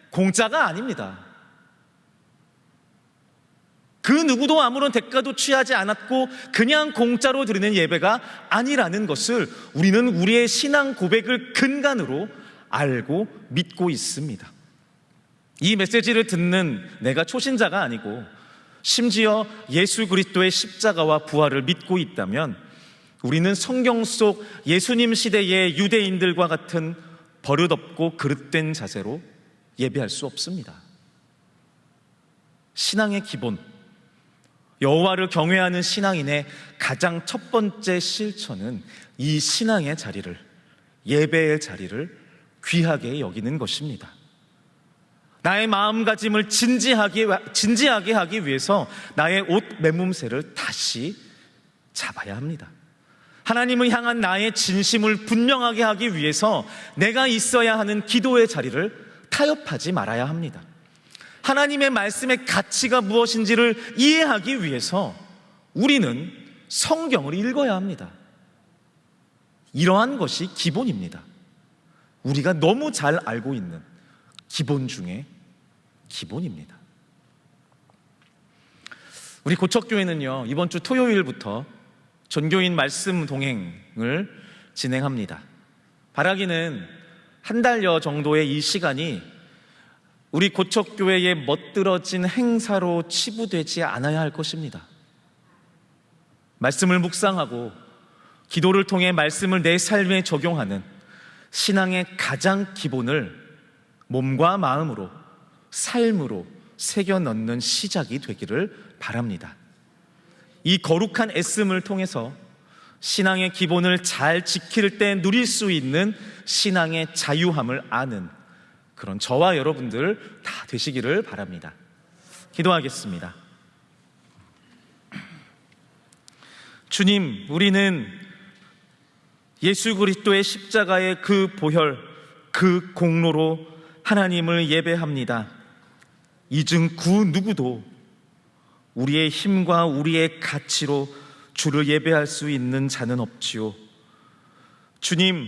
공짜가 아닙니다. 그 누구도 아무런 대가도 취하지 않았고 그냥 공짜로 드리는 예배가 아니라는 것을 우리는 우리의 신앙 고백을 근간으로 알고 믿고 있습니다. 이 메시지를 듣는 내가 초신자가 아니고 심지어 예수 그리스도의 십자가와 부활을 믿고 있다면 우리는 성경 속 예수님 시대의 유대인들과 같은 버릇없고 그릇된 자세로 예배할 수 없습니다. 신앙의 기본, 여호와를 경외하는 신앙인의 가장 첫 번째 실천은 이 신앙의 자리를, 예배의 자리를 귀하게 여기는 것입니다. 나의 마음가짐을 진지하게 하기 위해서 나의 옷 매몸새를 다시 잡아야 합니다. 하나님을 향한 나의 진심을 분명하게 하기 위해서 내가 있어야 하는 기도의 자리를 타협하지 말아야 합니다. 하나님의 말씀의 가치가 무엇인지를 이해하기 위해서 우리는 성경을 읽어야 합니다. 이러한 것이 기본입니다. 우리가 너무 잘 알고 있는 기본 중에 기본입니다. 우리 고척교회는요, 이번 주 토요일부터 전교인 말씀 동행을 진행합니다. 바라기는 한 달여 정도의 이 시간이 우리 고척교회의 멋들어진 행사로 치부되지 않아야 할 것입니다. 말씀을 묵상하고 기도를 통해 말씀을 내 삶에 적용하는 신앙의 가장 기본을 몸과 마음으로, 삶으로 새겨 넣는 시작이 되기를 바랍니다. 이 거룩한 애씀을 통해서 신앙의 기본을 잘 지킬 때 누릴 수 있는 신앙의 자유함을 아는 그런 저와 여러분들 다 되시기를 바랍니다. 기도하겠습니다. 주님, 우리는 예수 그리스도의 십자가의 그 보혈, 그 공로로 하나님을 예배합니다. 이중 그 누구도 우리의 힘과 우리의 가치로 주를 예배할 수 있는 자는 없지요. 주님,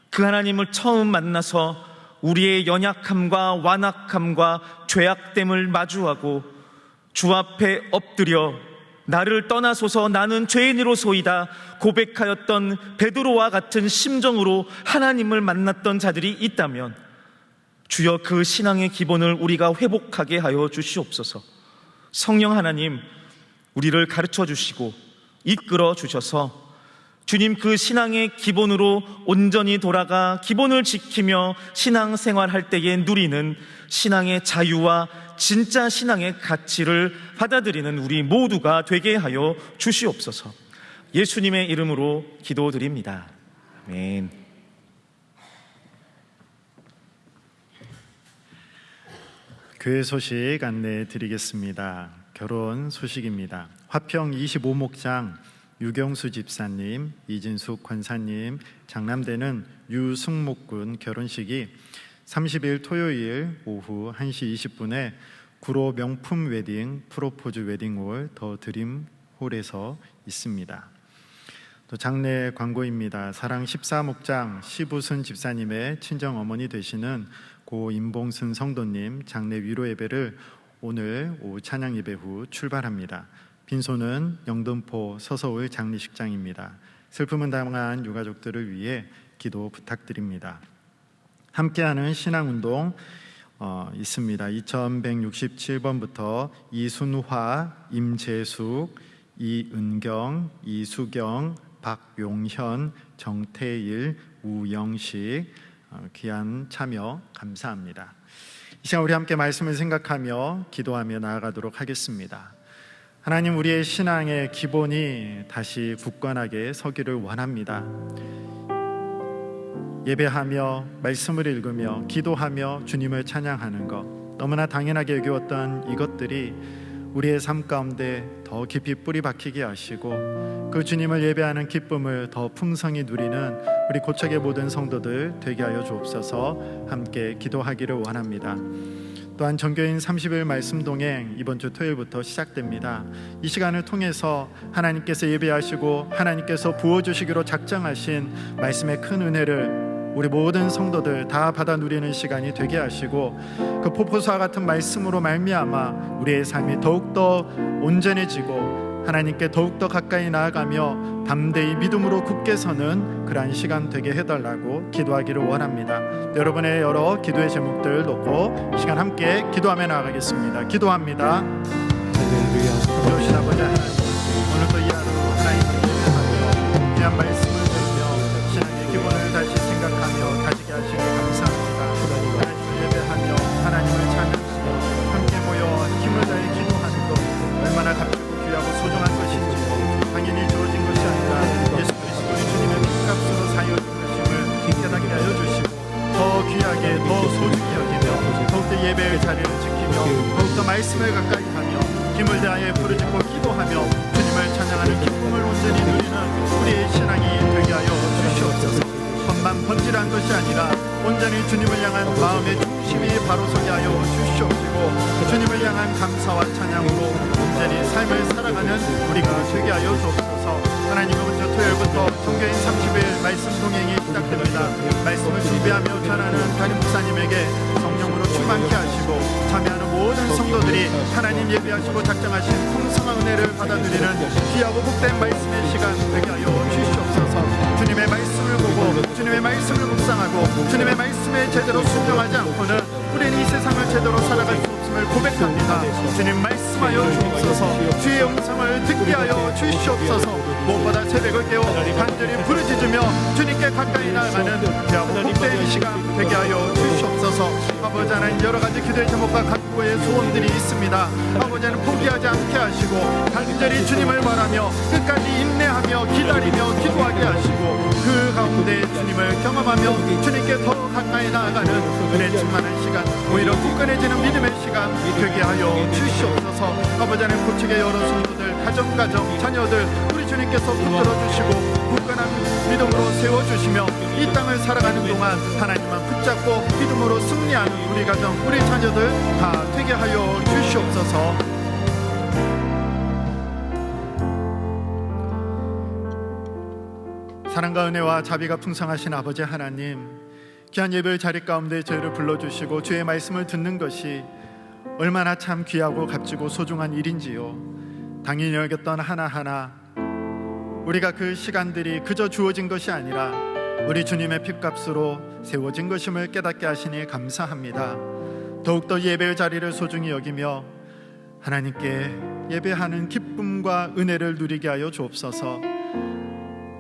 그 하나님을 처음 만나서 우리의 연약함과 완악함과 죄악됨을 마주하고 주 앞에 엎드려 나를 떠나소서 나는 죄인으로소이다 고백하였던 베드로와 같은 심정으로 하나님을 만났던 자들이 있다면 주여 그 신앙의 기본을 우리가 회복하게 하여 주시옵소서. 성령 하나님, 우리를 가르쳐 주시고 이끌어 주셔서 주님 그 신앙의 기본으로 온전히 돌아가 기본을 지키며 신앙생활할 때에 누리는 신앙의 자유와 진짜 신앙의 가치를 받아들이는 우리 모두가 되게 하여 주시옵소서. 예수님의 이름으로 기도드립니다. 아멘. 교회 소식 안내해 드리겠습니다. 결혼 소식입니다. 화평 25목장 유경수 집사님, 이진숙 권사님, 장남대는 유승목군 결혼식이 30일 토요일 오후 1시 20분에 구로 명품 웨딩 프로포즈 웨딩홀 더 드림 홀에서 있습니다. 또 장례 광고입니다. 사랑 14목장 시부순 집사님의 친정 어머니 되시는 고 임봉순 성도님 장례 위로 예배를 오늘 오후 찬양 예배 후 출발합니다. 빈소는 영등포 서서울 장례식장입니다. 슬픔을 당한 유가족들을 위해 기도 부탁드립니다. 함께하는 신앙운동 있습니다. 2167번부터 이순화, 임재숙, 이은경, 이수경, 박용현, 정태일, 우영식 귀한 참여 감사합니다. 이 시간 우리 함께 말씀을 생각하며 기도하며 나아가도록 하겠습니다. 하나님, 우리의 신앙의 기본이 다시 굳건하게 서기를 원합니다. 예배하며 말씀을 읽으며 기도하며 주님을 찬양하는 것, 너무나 당연하게 여겨왔던 이것들이 우리의 삶 가운데 더 깊이 뿌리 박히게 하시고 그 주님을 예배하는 기쁨을 더 풍성히 누리는 우리 고척의 모든 성도들 되게 하여 주옵소서. 함께 기도하기를 원합니다. 또한 정교인 30일 말씀 동행 이번 주 토요일부터 시작됩니다. 이 시간을 통해서 하나님께서 예배하시고 하나님께서 부어주시기로 작정하신 말씀의 큰 은혜를 우리 모든 성도들 다 받아 누리는 시간이 되게 하시고 그 폭포수와 같은 말씀으로 말미암아 우리의 삶이 더욱더 온전해지고 하나님께 더욱더 가까이 나아가며 담대히 믿음으로 굳게 서는 그러한 시간 되게 해달라고 기도하기를 원합니다. 여러분의 여러 기도의 제목들 놓고 시간 함께 기도하며 나아가겠습니다. 기도합니다. 할렐루야. 좋으신 아버지 하나님, 오늘도 이 하루 하나님을 예배하며 귀한 말씀을 들으며 신앙의 기본을 다시 생각하며 다지게 하시니 감사합니다. 하나님을 예배하며 하나님을 찬양하며 함께 모여 힘을 다해 기도하는 것 얼마나 값지고 귀하고 소중한 것인지 당연히 주어진 것이 아니라 예수 그리스도의 주님의 핏값으로 사여진 것임을 깨닫게 하여 주시고 더 귀하게 더 소중히 여기며 더욱더 예배의 자리를 지키며 더욱더 말씀을 가까이 하며 힘을 다하여 부르짖고 기도하며 주님을 찬양하는 기쁨을 온전히 누리는 우리의 신앙이 되게 하여 주시옵소서. 겉만 번질한 것이 아니라 온전히 주님을 향한 마음의 중심이 바로 서게 하여 주시옵시고 주님을 향한 감사와 찬양으로 온전히 삶을 살아가는 우리가 되게 하여 주옵소서. 하나님, 이번 주 토요일부터 종교인 30일 말씀 동행이 시작됩니다. 말씀을 준비하며 전하는 담임 목사님에게 성령으로 충만케 하시고 참여하는 모든 성도들이 하나님 예배하시고 작정하신 풍성한 은혜를 받아 누리는 귀하고 복된 말씀의 시간 되게 하여 주시옵소서. 주님의 말씀을 보고 주님의 말씀을 묵상하고 주님의 말씀에 제대로 순종하지 않고는 우리는 이 세상을 제대로 살아갈 수 없음을 고백합니다. 주님 말씀하여 주옵소서. 주의 음성을 듣게 하여 주시옵소서. 무엇보다 새벽을 깨워 간절히 부르짖으며 주님께 가까이 나아가는 귀하고 복된 시간 되게 하여 주시옵소서. 아버지 하나님, 여러 가지 기도의 제목과 각고의 소원들이 있습니다. 아버지는 포기하지 않게 하시고 간절히 주님을 바라며 끝까지 인내하며 기다리며 기도하게 하시고 그 가운데 주님을 경험하며 주님께 더 가까이 나아가는 은혜 충만한 시간, 오히려 굳건해지는 믿음의 시간 되게 하여 주시옵소서. 아버지 하나님, 고척의 여러 성도들, 가정, 자녀들 우리 주님께서 붙들어 주시고 굳건한 믿음으로 세워주시며 이 땅을 살아가는 동안 하나님만 붙잡고 믿음으로 승리하는 우리 가정, 우리 자녀들 다 되게 하여 주시옵소서. 사랑과 은혜와 자비가 풍성하신 아버지 하나님, 귀한 예배의 자리 가운데 저희를 불러주시고 주의 말씀을 듣는 것이 얼마나 참 귀하고 값지고 소중한 일인지요. 당연히 여겼던 하나하나 우리가 그 시간들이 그저 주어진 것이 아니라 우리 주님의 핏값으로 세워진 것임을 깨닫게 하시니 감사합니다. 더욱더 예배의 자리를 소중히 여기며 하나님께 예배하는 기쁨과 은혜를 누리게 하여 주옵소서.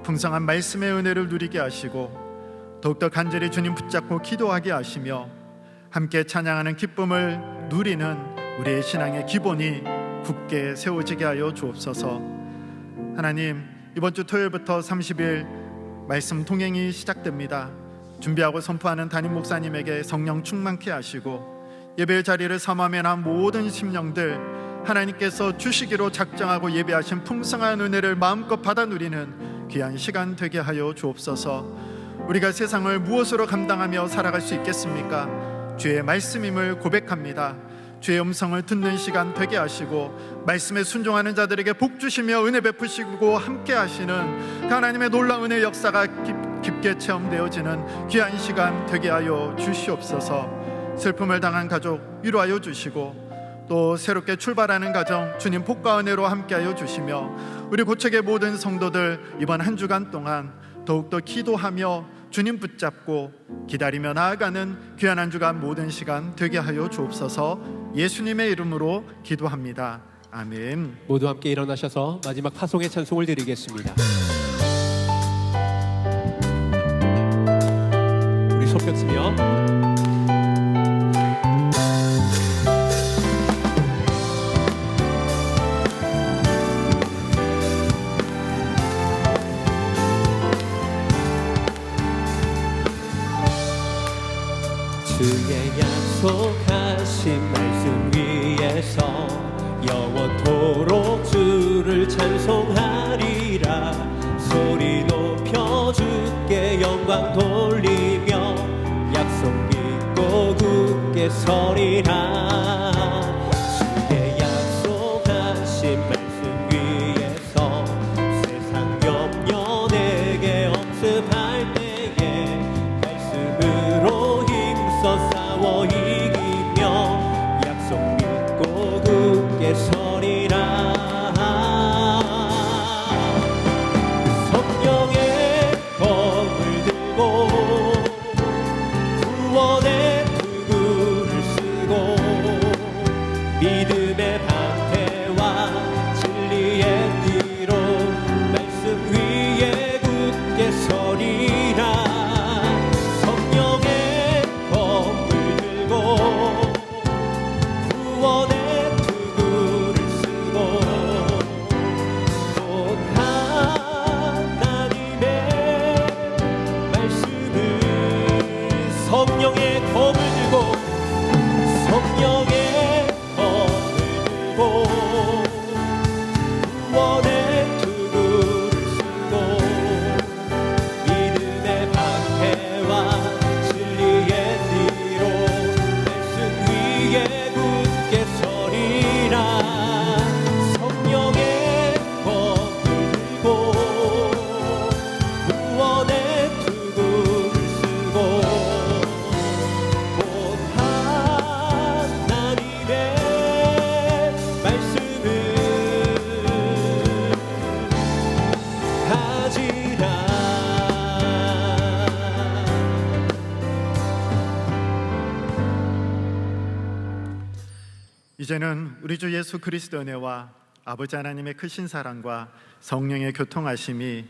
풍성한 말씀의 은혜를 누리게 하시고 더욱더 간절히 주님 붙잡고 기도하게 하시며 함께 찬양하는 기쁨을 누리는 우리의 신앙의 기본이 굳게 세워지게 하여 주옵소서. 하나님, 이번 주 토요일부터 30일 말씀 통행이 시작됩니다. 준비하고 선포하는 담임 목사님에게 성령 충만케 하시고 예배의 자리를 삼아매 난 모든 심령들 하나님께서 주시기로 작정하고 예배하신 풍성한 은혜를 마음껏 받아 누리는 귀한 시간 되게 하여 주옵소서. 우리가 세상을 무엇으로 감당하며 살아갈 수 있겠습니까? 주의 말씀임을 고백합니다. 주의 음성을 듣는 시간 되게 하시고 말씀에 순종하는 자들에게 복 주시며 은혜 베푸시고 함께 하시는 하나님의 놀라운 은혜 역사가 깊게 체험되어지는 귀한 시간 되게 하여 주시옵소서. 슬픔을 당한 가족 위로하여 주시고 또 새롭게 출발하는 가정 주님 복과 은혜로 함께하여 주시며 우리 고척의 모든 성도들 이번 한 주간 동안 더욱더 기도하며 주님 붙잡고 기다리며 나아가는 귀한 한 주간 모든 시간 되게 하여 주옵소서. 예수님의 이름으로 기도합니다. 아멘. 모두 함께 일어나셔서 마지막 파송의 찬송을 드리겠습니다. 우리 손뼉 치며 주의 약속하신 말씀 위에서 영원토록 주를 찬송하리라. 소리 높여 주께 영광 돌리며 약속 믿고 굳게 서리라. 주의 약속하신 말씀 위에서 세상 염려 내게 엄습할 때에 말씀으로 싸워 이기며 약속 믿고 굳게 서리라. 성령의 검을 들고 구원의 투구를 쓰고 믿음의 방패와 진리의 띠로 말씀 위에 굳게 서리라. 구원의 투구를 쓰고 곧 하나님의 말씀을 성령의 검을 들고 성령의 검을 들고 구원의 투구를 쓰고 믿음의 방패와 진리의 띠로 말씀 위에 굳게 서리라. 성령의 검을 들고 구원의 투구를 쓰고 곧 하나님의 말씀을 가지라. 이제는 우리 주 예수 그리스도 은혜와 아버지 하나님의 크신 사랑과 성령의 교통하심이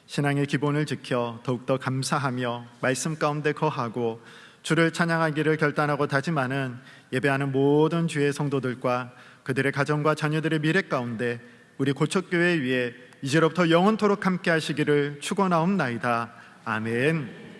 신앙의 기본을 지켜 더욱더 감사하며 말씀 가운데 거하고 주를 찬양하기를 결단하고 다짐하는 예배하는 모든 주의 성도들과 그들의 가정과 자녀들의 미래 가운데 우리 고척교회 위에 이제로부터 영원토록 함께 하시기를 축원하옵나이다. 아멘.